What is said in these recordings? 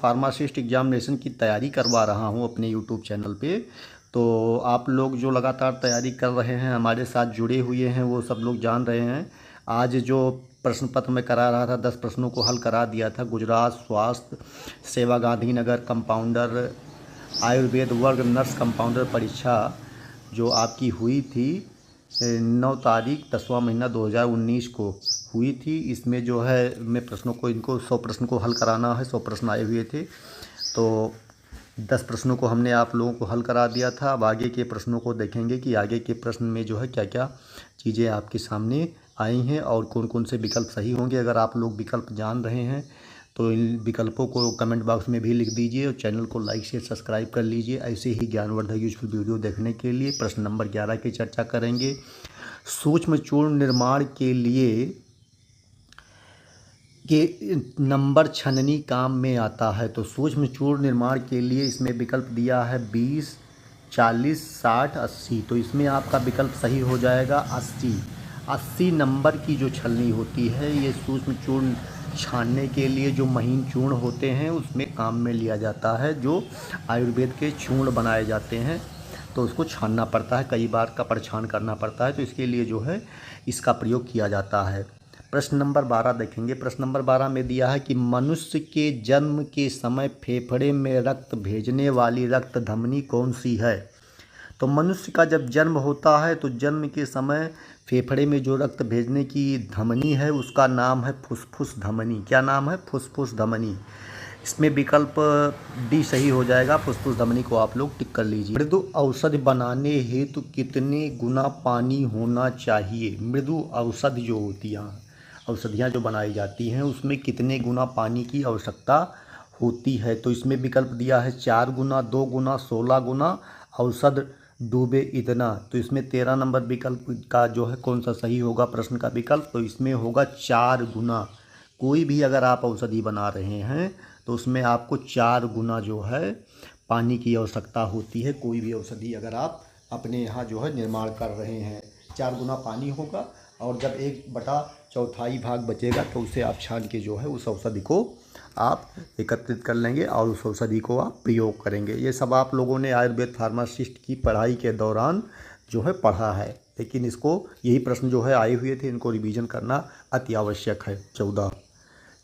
Pharmacist examination की तैयारी करवा रहा हूँ अपने यूट्यूब चैनल पे। तो आप लोग जो लगातार तैयारी कर रहे हैं, हमारे साथ जुड़े हुए हैं, वो सब लोग जान रहे हैं। आज जो प्रश्न पत्र में करा रहा था, 10 प्रश्नों को हल करा दिया था। गुजरात स्वास्थ्य सेवा गांधीनगर कंपाउंडर आयुर्वेद वर्ग नर्स कंपाउंडर परीक्षा जो आपकी हुई थी 9 तारीख 10वां महीना 2019 को हुई थी। इसमें जो है मैं प्रश्नों को, इनको 100 प्रश्न को हल कराना है। 100 प्रश्न आए हुए थे, तो 10 प्रश्नों को हमने आप लोगों को हल करा दिया था। अब आगे के प्रश्नों को देखेंगे कि आगे के प्रश्न में जो है क्या क्या चीज़ें आपके सामने आई हैं और कौन कौन से विकल्प सही होंगे। अगर आप लोग विकल्प जान रहे हैं तो इन विकल्पों को कमेंट बॉक्स में भी लिख दीजिए और चैनल को लाइक शेयर सब्सक्राइब कर लीजिए। ऐसे ही ज्ञानवर्धक यूजफुल वीडियो देखने के लिए प्रश्न नंबर 11 की चर्चा करेंगे। सूक्ष्म चूर्ण निर्माण के लिए नंबर छननी काम में आता है। तो सूक्ष्म चूर्ण निर्माण के लिए इसमें विकल्प दिया है 20, 40, 60, 80। तो इसमें आपका विकल्प सही हो जाएगा 80। 80 नंबर की जो छलनी होती है, ये सूक्ष्म चूर्ण छानने के लिए जो महीन चूर्ण होते हैं उसमें काम में लिया जाता है। जो आयुर्वेद के चूर्ण बनाए जाते हैं तो उसको छानना पड़ता है, कई बार का परछान करना पड़ता है, तो इसके लिए जो है इसका प्रयोग किया जाता है। प्रश्न नंबर 12 देखेंगे। प्रश्न नंबर 12 में दिया है कि मनुष्य के जन्म के समय फेफड़े में रक्त भेजने वाली रक्त धमनी कौन सी है। तो मनुष्य का जब जन्म होता है तो जन्म के समय फेफड़े में जो रक्त भेजने की धमनी है उसका नाम है फुसफुस धमनी। क्या नाम है? फुसफुस धमनी। इसमें विकल्प डी सही हो जाएगा। फुसफुस धमनी को आप लोग टिक कर लीजिए। मृदु औषधि बनाने हेतु कितने गुना पानी होना चाहिए। मृदु औषधि जो होती है, औषधियाँ जो बनाई जाती हैं, उसमें कितने गुना पानी की आवश्यकता होती है। तो इसमें विकल्प दिया है 4 गुना, 2 गुना, 16 गुना, औषध डूबे इतना। तो इसमें 13 नंबर विकल्प का जो है कौन सा सही होगा प्रश्न का विकल्प, तो इसमें होगा 4 गुना। कोई भी अगर आप औषधि बना रहे हैं तो उसमें आपको 4 गुना जो है पानी की आवश्यकता होती है। कोई भी औषधि अगर आप अपने यहाँ जो है निर्माण कर रहे हैं, 4 गुना पानी होगा। और जब 1/4 भाग बचेगा तो उसे आप छान के जो है उस औषधि को आप एकत्रित कर लेंगे और उस औषधि को आप प्रयोग करेंगे। ये सब आप लोगों ने आयुर्वेद फार्मासिस्ट की पढ़ाई के दौरान जो है पढ़ा है, लेकिन इसको यही प्रश्न जो है आए हुए थे, इनको रिवीजन करना अति आवश्यक है। 14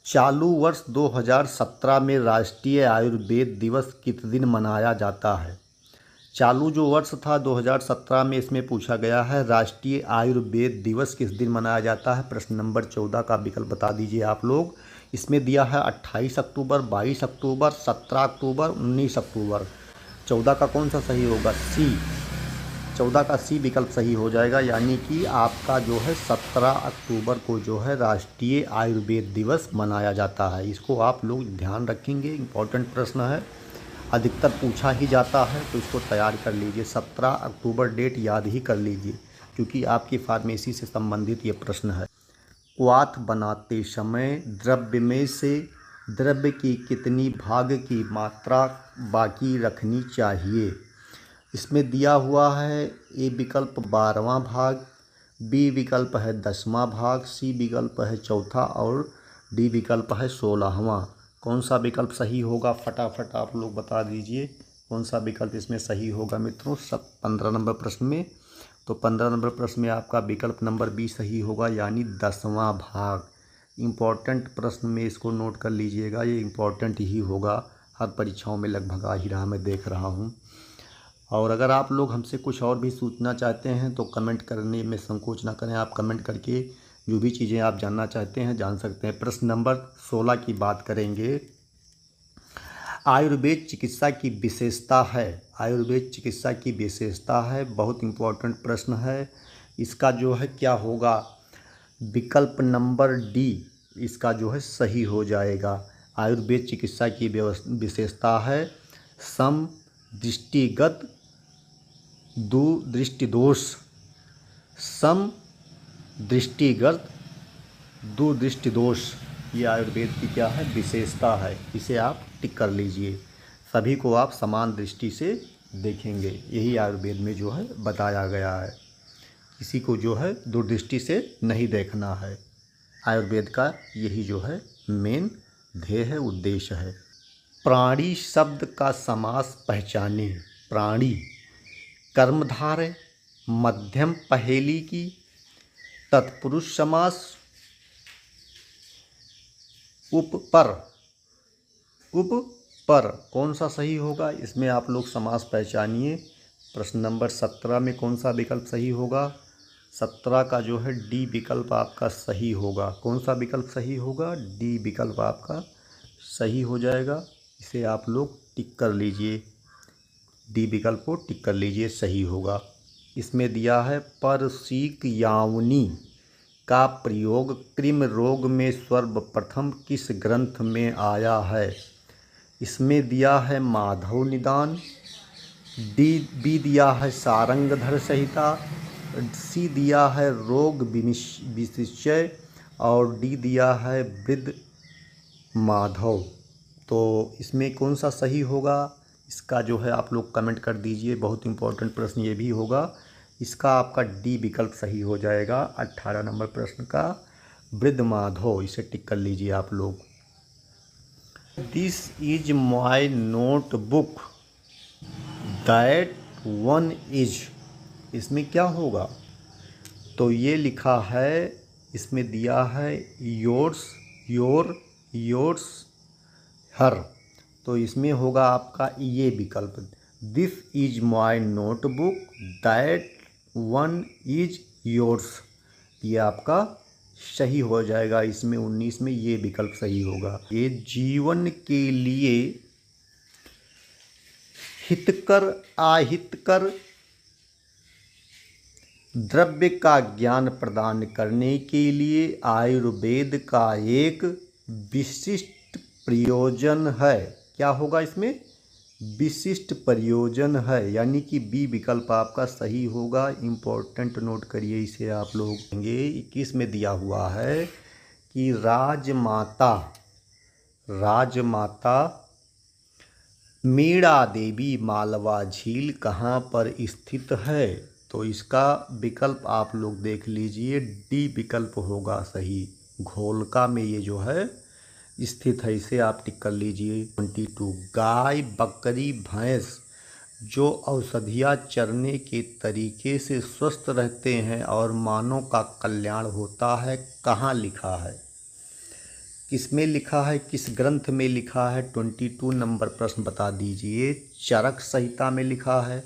चालू वर्ष 2017 में राष्ट्रीय आयुर्वेद दिवस किस दिन मनाया जाता है। चालू जो वर्ष था 2017 में, इसमें पूछा गया है राष्ट्रीय आयुर्वेद दिवस किस दिन मनाया जाता है। प्रश्न नंबर 14 का विकल्प बता दीजिए आप लोग। इसमें दिया है 28 अक्टूबर, 22 अक्टूबर, 17 अक्टूबर, 19 अक्टूबर। 14 का कौन सा सही होगा? सी। 14 का सी विकल्प सही हो जाएगा, यानी कि आपका जो है 17 अक्टूबर को जो है राष्ट्रीय आयुर्वेद दिवस मनाया जाता है। इसको आप लोग ध्यान रखेंगे, इम्पोर्टेंट प्रश्न है, अधिकतर पूछा ही जाता है, तो इसको तैयार कर लीजिए। 17 अक्टूबर डेट याद ही कर लीजिए, क्योंकि आपकी फार्मेसी से संबंधित ये प्रश्न है। क्वाथ बनाते समय द्रव्य में से द्रव्य की कितनी भाग की मात्रा बाकी रखनी चाहिए। इसमें दिया हुआ है ए विकल्प 12वां भाग, बी विकल्प है 10वां भाग, सी विकल्प है चौथा और डी विकल्प है 16वां। कौन सा विकल्प सही होगा फटाफट आप लोग बता दीजिए, कौन सा विकल्प इसमें सही होगा मित्रों। सब 15 नंबर प्रश्न में, तो 15 नंबर प्रश्न में आपका विकल्प नंबर बी सही होगा, यानी 10वां भाग। इम्पॉर्टेंट प्रश्न में इसको नोट कर लीजिएगा, ये इम्पॉर्टेंट ही होगा, हर परीक्षाओं में लगभग आ ही रहा, मैं देख रहा हूँ। और अगर आप लोग हमसे कुछ और भी सूचना चाहते हैं तो कमेंट करने में संकोच ना करें। आप कमेंट करके जो भी चीज़ें आप जानना चाहते हैं जान सकते हैं। प्रश्न नंबर 16 की बात करेंगे। आयुर्वेद चिकित्सा की विशेषता है। आयुर्वेद चिकित्सा की विशेषता है, बहुत इम्पोर्टेंट प्रश्न है। इसका जो है क्या होगा, विकल्प नंबर डी इसका जो है सही हो जाएगा। आयुर्वेद चिकित्सा की विशेषता है सम दृष्टिगत दुदृष्टिदोष। सम दृष्टिगत दुदृष्टिदोष, ये आयुर्वेद की क्या है, विशेषता है। इसे आप टिक कर लीजिए। सभी को आप समान दृष्टि से देखेंगे, यही आयुर्वेद में जो है बताया गया है। किसी को जो है दूरदृष्टि से नहीं देखना है। आयुर्वेद का यही जो है मेन ध्येय है, उद्देश्य है। प्राणी शब्द का समास पहचाने। प्राणी कर्मधारय मध्यम पहेली की तत्पुरुष समास उपपर। उपपर कौन सा सही होगा, इसमें आप लोग समास पहचानिए। प्रश्न नंबर 17 में कौन सा विकल्प सही होगा? 17 का जो है डी विकल्प आपका सही होगा। कौन सा विकल्प सही होगा? डी विकल्प आपका सही हो जाएगा। इसे आप लोग टिक कर लीजिए, डी विकल्प को टिक कर लीजिए, सही होगा। इसमें दिया है परसीक यावनी का प्रयोग कृमि रोग में सर्वप्रथम किस ग्रंथ में आया है? इसमें दिया है माधव निदान, बी दिया है सारंगधर संहिता, सी दिया है रोग विनिश्चय और डी दिया है वृद्ध माधव। तो इसमें कौन सा सही होगा, इसका जो है आप लोग कमेंट कर दीजिए। बहुत इंपॉर्टेंट प्रश्न ये भी होगा। इसका आपका डी विकल्प सही हो जाएगा। 18 नंबर प्रश्न का वृद्ध माधव, इसे टिक कर लीजिए आप लोग। This is my notebook that one is, इसमें क्या होगा? तो ये लिखा है, इसमें दिया है योर्स, योर्स हर, तो इसमें होगा आपका ये विकल्प। This is my notebook that one is yours, ये आपका सही हो जाएगा। इसमें 19 में ये विकल्प सही होगा। ये जीवन के लिए हितकर अहितकर द्रव्य का ज्ञान प्रदान करने के लिए आयुर्वेद का एक विशिष्ट प्रयोजन है। क्या होगा इसमें? विशिष्ट प्रयोजन है, यानी कि बी विकल्प आपका सही होगा। इम्पोर्टेंट नोट करिए इसे आप लोग। 21 में दिया हुआ है कि राजमाता मीणा देवी मालवा झील कहाँ पर स्थित है? तो इसका विकल्प आप लोग देख लीजिए, डी विकल्प होगा सही। घोलका में ये जो है स्थित है, इसे आप टिक कर लीजिए। 22 गाय बकरी भैंस जो औषधियाँ चरने के तरीके से स्वस्थ रहते हैं और मानव का कल्याण होता है, कहाँ लिखा है? किसमें लिखा है, किस ग्रंथ में लिखा है? 22 नंबर प्रश्न बता दीजिए। चरक संहिता में लिखा है,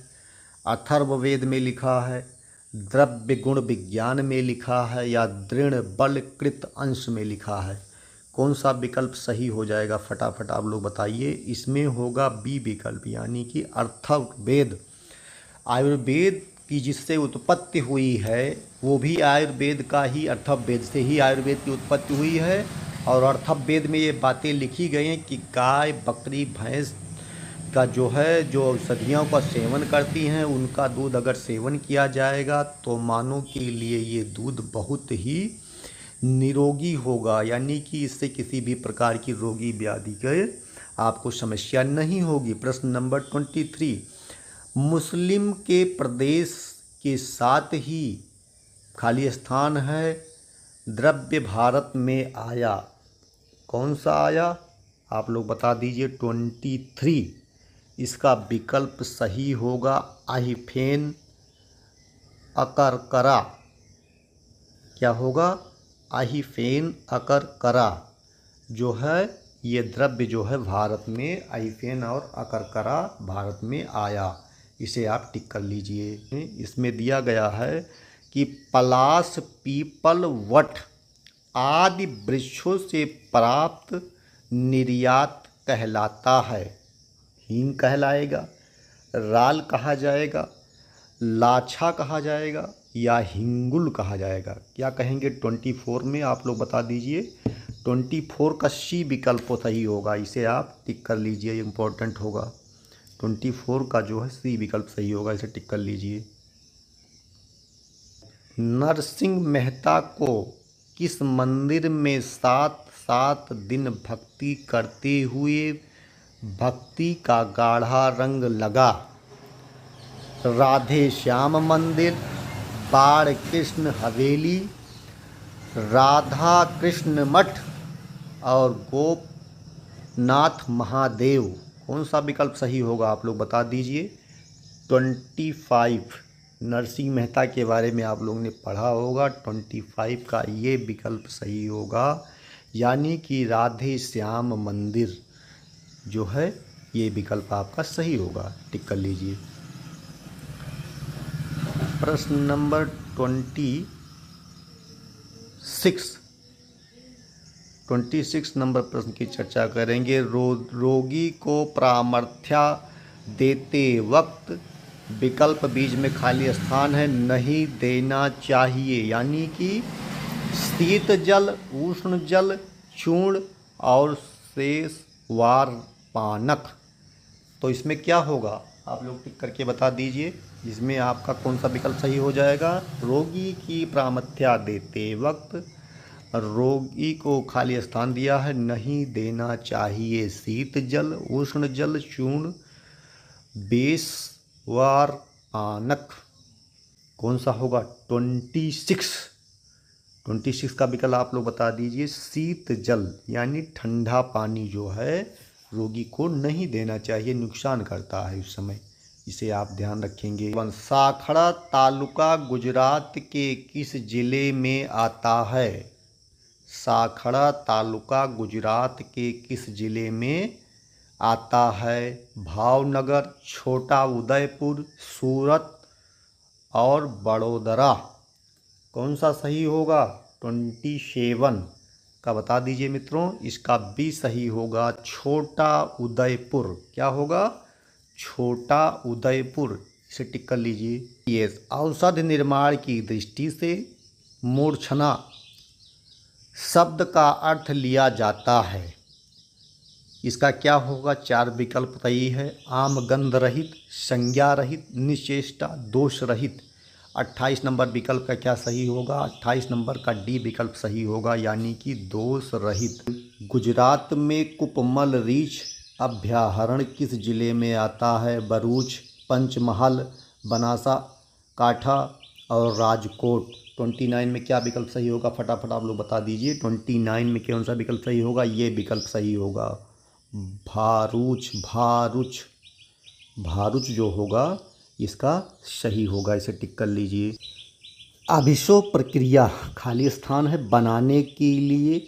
अथर्ववेद में लिखा है, द्रव्य गुण विज्ञान में लिखा है या दृढ़ बलकृत अंश में लिखा है? कौन सा विकल्प सही हो जाएगा, फटाफट आप लोग बताइए। इसमें होगा बी विकल्प, यानी कि अथर्ववेद। आयुर्वेद की जिससे उत्पत्ति हुई है वो भी आयुर्वेद का ही, अथर्ववेद से ही आयुर्वेद की उत्पत्ति हुई है। और अथर्ववेद में ये बातें लिखी गई हैं कि गाय बकरी भैंस का जो है, जो औषधियों का सेवन करती हैं, उनका दूध अगर सेवन किया जाएगा तो मानव के लिए ये दूध बहुत ही निरोगी होगा, यानी कि इससे किसी भी प्रकार की रोगी व्याधि के आपको समस्या नहीं होगी। प्रश्न नंबर 23 मुस्लिम के प्रदेश के साथ ही खाली स्थान है द्रव्य भारत में आया, कौन सा आया आप लोग बता दीजिए। 23 इसका विकल्प सही होगा अहिफेन अकरकरा। क्या होगा? अहिफेन अकरकरा जो है ये द्रव्य जो है भारत में, अहिफेन और अकरकरा भारत में आया, इसे आप टिक कर लीजिए। इसमें दिया गया है कि पलाश पीपल वट आदि वृक्षों से प्राप्त निर्यात कहलाता है। हींग कहलाएगा, राल कहा जाएगा, लाछा कहा जाएगा या हिंगुल कहा जाएगा? क्या कहेंगे 24 में आप लोग बता दीजिए। 24 का सी विकल्प सही होगा, इसे आप टिक कर लीजिए, इम्पोर्टेंट होगा। 24 का जो है सी विकल्प सही होगा, इसे टिक कर लीजिए। नरसिंह मेहता को किस मंदिर में 7 दिन भक्ति करते हुए भक्ति का गाढ़ा रंग लगा? राधे श्याम मंदिर, बाण कृष्ण हवेली, राधा कृष्ण मठ और नाथ महादेव, कौन सा विकल्प सही होगा आप लोग बता दीजिए। 25 नरसिंह मेहता के बारे में आप लोगों ने पढ़ा होगा, 25 का ये विकल्प सही होगा, यानी कि राधे श्याम मंदिर जो है ये विकल्प आपका सही होगा, टिक कर लीजिए। प्रश्न नंबर 26 नंबर प्रश्न की चर्चा करेंगे। रोगी को परामर्श देते वक्त विकल्प बीच में खाली स्थान है, नहीं देना चाहिए, यानी कि शीत जल, उष्ण जल, चूर्ण और शेषवार पानक। तो इसमें क्या होगा आप लोग टिक करके बता दीजिए, इसमें आपका कौन सा विकल्प सही हो जाएगा। रोगी की परामर्श देते वक्त रोगी को खाली स्थान दिया है, नहीं देना चाहिए शीत जल, उष्ण जल, चूर्ण, बेसवार पानक। कौन सा होगा। 26 का विकल्प आप लोग बता दीजिए। शीत जल यानी ठंडा पानी जो है रोगी को नहीं देना चाहिए, नुकसान करता है उस समय, इसे आप ध्यान रखेंगे। साखड़ा तालुका गुजरात के किस जिले में आता है। साखड़ा तालुका गुजरात के किस जिले में आता है। भावनगर, छोटा उदयपुर, सूरत और बड़ोदरा। कौन सा सही होगा। 27 का बता दीजिए मित्रों, इसका भी सही होगा, छोटा उदयपुर। क्या होगा, छोटा उदयपुर, इसे टिक कर लीजिए। यस, औषध निर्माण की दृष्टि से मूर्छना शब्द का अर्थ लिया जाता है, इसका क्या होगा। 4 विकल्प सही है। आम, गंध रहित, संज्ञा रहित, निश्चेष्टा, दोष रहित। 28 नंबर विकल्प का क्या सही होगा। 28 नंबर का डी विकल्प सही होगा, यानी कि दोष रहित। गुजरात में कुपमल रीछ अभयारण्य किस जिले में आता है। भरूच, पंचमहल, बनासा काठा और राजकोट। 29 में क्या विकल्प सही होगा, फटाफट आप लोग बता दीजिए। 29 में कौन सा विकल्प सही होगा। ये विकल्प सही होगा, भारूच। भारूच जो होगा इसका सही होगा, इसे टिक कर लीजिए। अभिशोभ प्रक्रिया खाली स्थान है बनाने के लिए।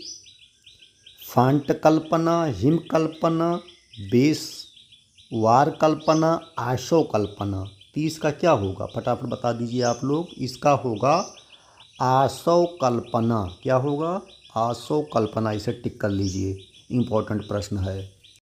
फांट कल्पना, हिम कल्पना, बेसवार कल्पना, आशो कल्पना। 30 का क्या होगा, फटाफट बता दीजिए आप लोग। इसका होगा आशो कल्पना। क्या होगा, आशो कल्पना, इसे टिक कर लीजिए, इम्पोर्टेंट प्रश्न है।